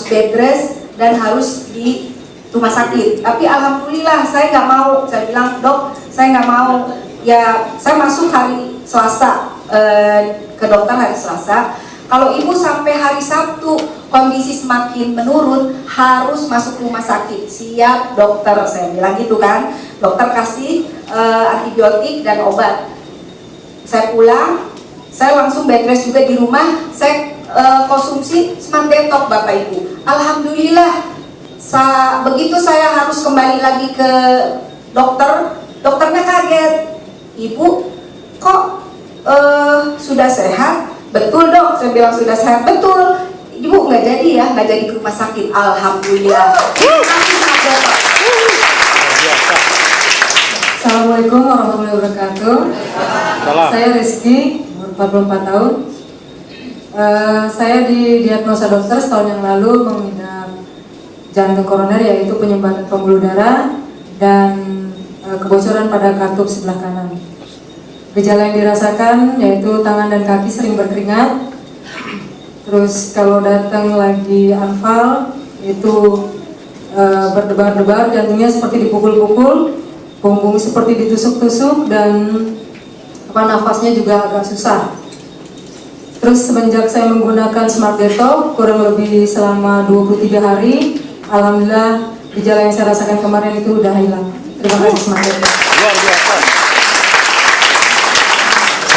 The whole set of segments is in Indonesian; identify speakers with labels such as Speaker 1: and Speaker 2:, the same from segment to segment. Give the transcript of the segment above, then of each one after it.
Speaker 1: bed rest dan harus di rumah sakit. Tapi alhamdulillah saya nggak mau. Saya bilang, dok, saya nggak mau. Ya, saya masuk hari Selasa ke dokter hari Selasa. Kalau ibu sampai hari Sabtu kondisi semakin menurun, harus masuk rumah sakit. Siap dokter, saya bilang gitu kan. Dokter kasih antibiotik dan obat. Saya pulang, saya langsung bed rest juga di rumah. Saya konsumsi Smart Detox Bapak Ibu. Alhamdulillah. Begitu saya harus kembali lagi ke dokter, dokternya kaget. Ibu kok sudah sehat? Betul dok, saya bilang sudah sehat. Betul, ibu nggak jadi ya, nggak jadi ke rumah sakit. Alhamdulillah.
Speaker 2: Assalamualaikum warahmatullahi wabarakatuh. Saya Rizky, umur 44 tahun. Saya didiagnosa dokter setahun yang lalu mengidap jantung koroner, yaitu penyumbatan pembuluh darah dan kebocoran pada katup sebelah kanan. Gejala yang dirasakan yaitu tangan dan kaki sering berkeringat. Terus kalau datang lagi anfal itu berdebar-debar, jantungnya seperti dipukul-pukul, punggung seperti ditusuk-tusuk, dan nafasnya juga agak susah. Terus semenjak saya menggunakan Smart Detox kurang lebih selama 23 hari, alhamdulillah gejala yang saya rasakan kemarin itu udah hilang. Terima kasih Smart Detox.
Speaker 3: Luar biasa.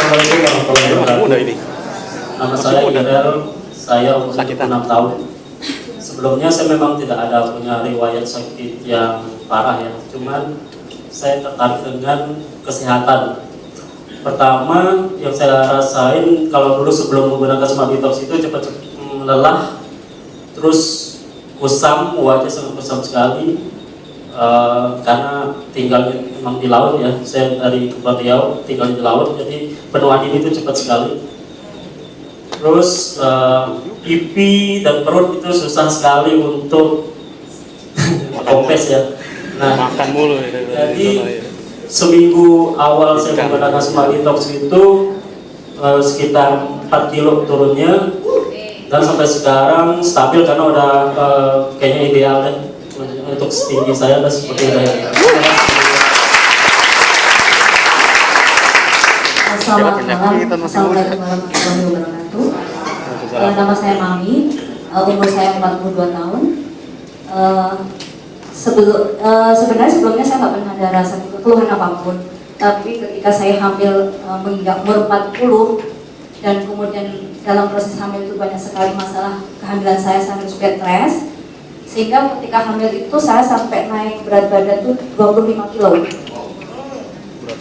Speaker 4: Assalamualaikum warahmatullahi wabarakatuh. Nama saya Idel, saya umur 6 tahun. Sebelumnya saya memang tidak ada punya riwayat sakit yang parah ya, cuman saya tertarik dengan kesehatan. Pertama yang saya rasain, kalau dulu sebelum menggunakan Smart Detox itu cepat lelah, terus kusam, wajah sangat kusam sekali. Karena tinggalnya memang di laut ya, saya dari Kepulauan Riau tinggal di laut, jadi penuaan ini itu cepat sekali. Terus pipi dan perut itu susah sekali untuk kompes ya. Nah,
Speaker 3: makan mulu ya.
Speaker 4: Jadi seminggu awal saya menggunakan Smart Detox itu sekitar 4 kilo turunnya, dan sampai sekarang stabil karena udah kayaknya ideal deh untuk setinggi saya dan seperti saya.
Speaker 2: Selamat malam, Assalamualaikum warahmatullahi wabarakatuh. Nama saya Mami, umur saya 42 tahun. Sebenarnya sebelumnya saya nggak pernah ada rasa keluhan apapun, tapi ketika saya hamil menginjak umur 40 dan kemudian dalam proses hamil itu banyak sekali masalah kehamilan saya harus bed rest, sehingga ketika hamil itu saya sampai naik berat badan tuh 25 kilo.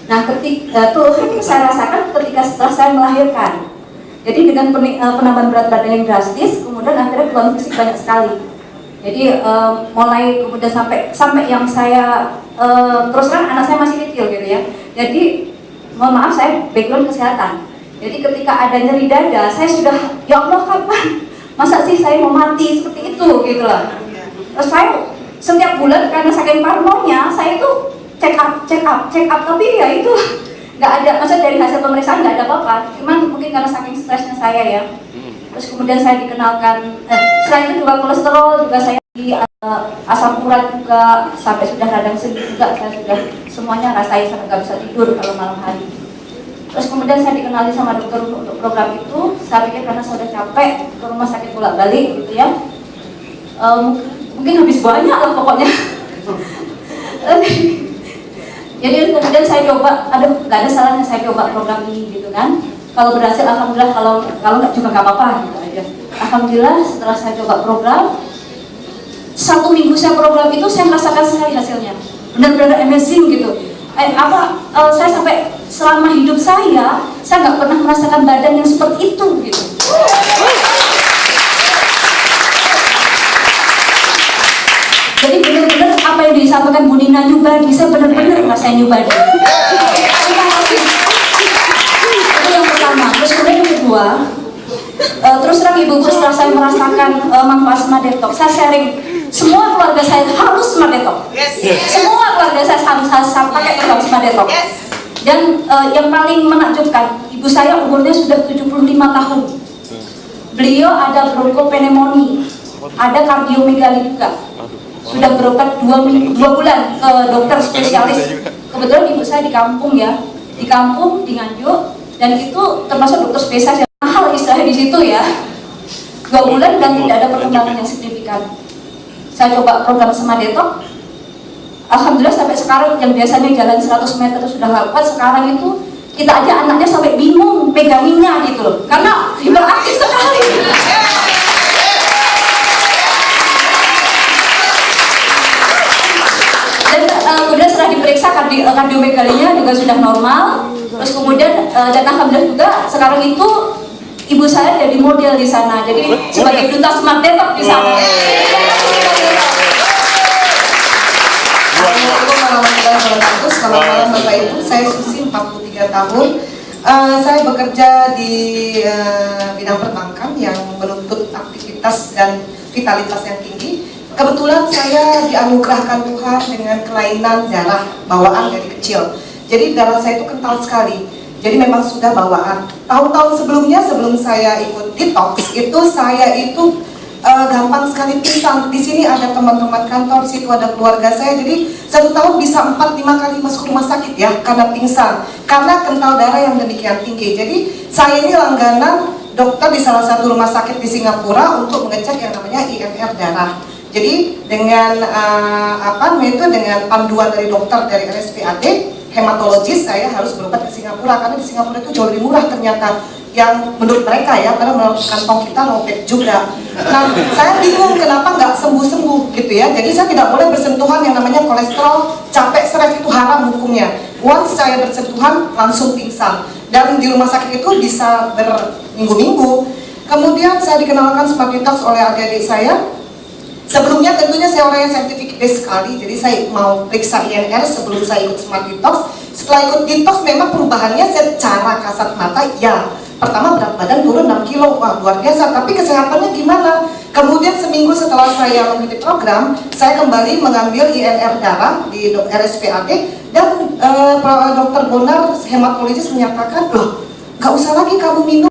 Speaker 2: Nah, ketika tuh saya rasakan ketika setelah saya melahirkan. Jadi dengan penambahan berat badan yang drastis, kemudian akhirnya keluhan fisik banyak sekali. Jadi mulai kemudian sampai yang saya terus terang anak saya masih kecil gitu ya. Jadi mohon maaf, saya background kesehatan. Jadi ketika ada nyeri dada, saya sudah ya Allah, kapan? Masa sih saya mau mati seperti itu gitu lah. Terus saya setiap bulan karena saking parnonya, saya itu check up, tapi ya itu nggak ada, maksudnya dari hasil pemeriksaan nggak ada apa-apa. Cuman mungkin karena saking stresnya saya ya. Terus kemudian saya dikenalkan, selain itu juga kolesterol juga saya di asam urat juga sampai sudah radang sendi juga, saya sudah semuanya rasain sampai nggak bisa tidur kalau malam hari. Terus kemudian saya dikenali sama dokter untuk program itu. Saya pikir karena saya sudah capek ke rumah sakit bolak-balik gitu ya. Mungkin habis banyak lah pokoknya. Jadi kemudian saya coba, aduh nggak ada salahnya saya coba program ini gitu kan. Kalau berhasil alhamdulillah, kalau nggak juga nggak apa-apa gitu aja. Alhamdulillah setelah saya coba program, 1 minggu saya program itu saya merasakan sekali hasilnya, benar-benar amazing gitu. Saya sampai selama hidup saya nggak pernah merasakan badan yang seperti itu gitu. Jadi benar-benar apa yang disampaikan Bu Nina New Body, saya benar-benar ngerasain New Body. Itu yang pertama. Terus kemudian yang kedua, terus terang ibu setelah saya merasakan manfaat Smart Detox, saya sharing, semua keluarga saya harus Smart Detox. Semua keluarga saya harus pakai program Smart Detox. Dan yang paling menakjubkan, ibu saya umurnya sudah 75 tahun. Beliau ada bronchopneumonia. ada kardiomegali juga. Sudah berobat 2 bulan ke dokter spesialis. Kebetulan ibu saya di kampung ya, di kampung di Nganjuk, dan itu termasuk dokter spesialis yang mahal istilahnya di situ ya. 2 bulan dan tidak ada perkembangan yang signifikan. Saya coba program Semadetok, alhamdulillah sampai sekarang yang biasanya jalan 100 meter sudah kuat, sekarang itu kita aja anaknya sampai bingung peganginnya gitu loh, karena hiperaktif sekali. Dan kemudian setelah diperiksa kardiomegalinya juga sudah normal. Terus kemudian dan alhamdulillah juga sekarang itu ibu saya jadi model di sana, jadi sebagai duta Semadetok di sana.
Speaker 3: Assalamualaikum warahmatullahi wabarakatuh. Selamat malam Bapak Ibu, saya Susi, 43 tahun. Saya bekerja di bidang perbankan yang menuntut aktivitas dan vitalitas yang tinggi. Kebetulan saya dianugerahkan Tuhan dengan kelainan darah bawaan dari kecil. Jadi darah saya itu kental sekali. Jadi memang sudah bawaan. Tahun-tahun sebelumnya, sebelum saya ikut detox, itu saya itu gampang sekali pingsan. Di sini ada teman-teman kantor, di situ ada keluarga saya. Jadi 1 tahun bisa 4-5 kali masuk rumah sakit ya karena pingsan, karena kental darah yang demikian tinggi. Jadi saya ini langganan dokter di salah satu rumah sakit di Singapura untuk mengecek yang namanya INR darah. Jadi dengan dengan panduan dari dokter dari RSPAD hematologis, saya harus berobat ke Singapura karena di Singapura itu jauh lebih murah ternyata, yang menurut mereka ya, karena menurut kantong kita robek juga. Nah, saya bingung kenapa nggak sembuh-sembuh gitu ya. Jadi saya tidak boleh bersentuhan yang namanya kolesterol, capek, stres, itu haram hukumnya. Once saya bersentuhan langsung pingsan, dan di rumah sakit itu bisa berminggu-minggu. Kemudian saya dikenalkan Smart Detox oleh adik-adik saya. Sebelumnya tentunya saya orang yang scientific based sekali, jadi saya mau periksa INR sebelum saya ikut Smart Detox. Setelah ikut detox memang perubahannya secara kasat mata ya. Pertama berat badan turun 6 kilo, wah luar biasa, tapi kesehatannya gimana? Kemudian seminggu setelah saya mengikuti program, saya kembali mengambil INR darah di RSPAD, dan dokter Bonar hematologis menyatakan, loh nggak usah lagi kamu minum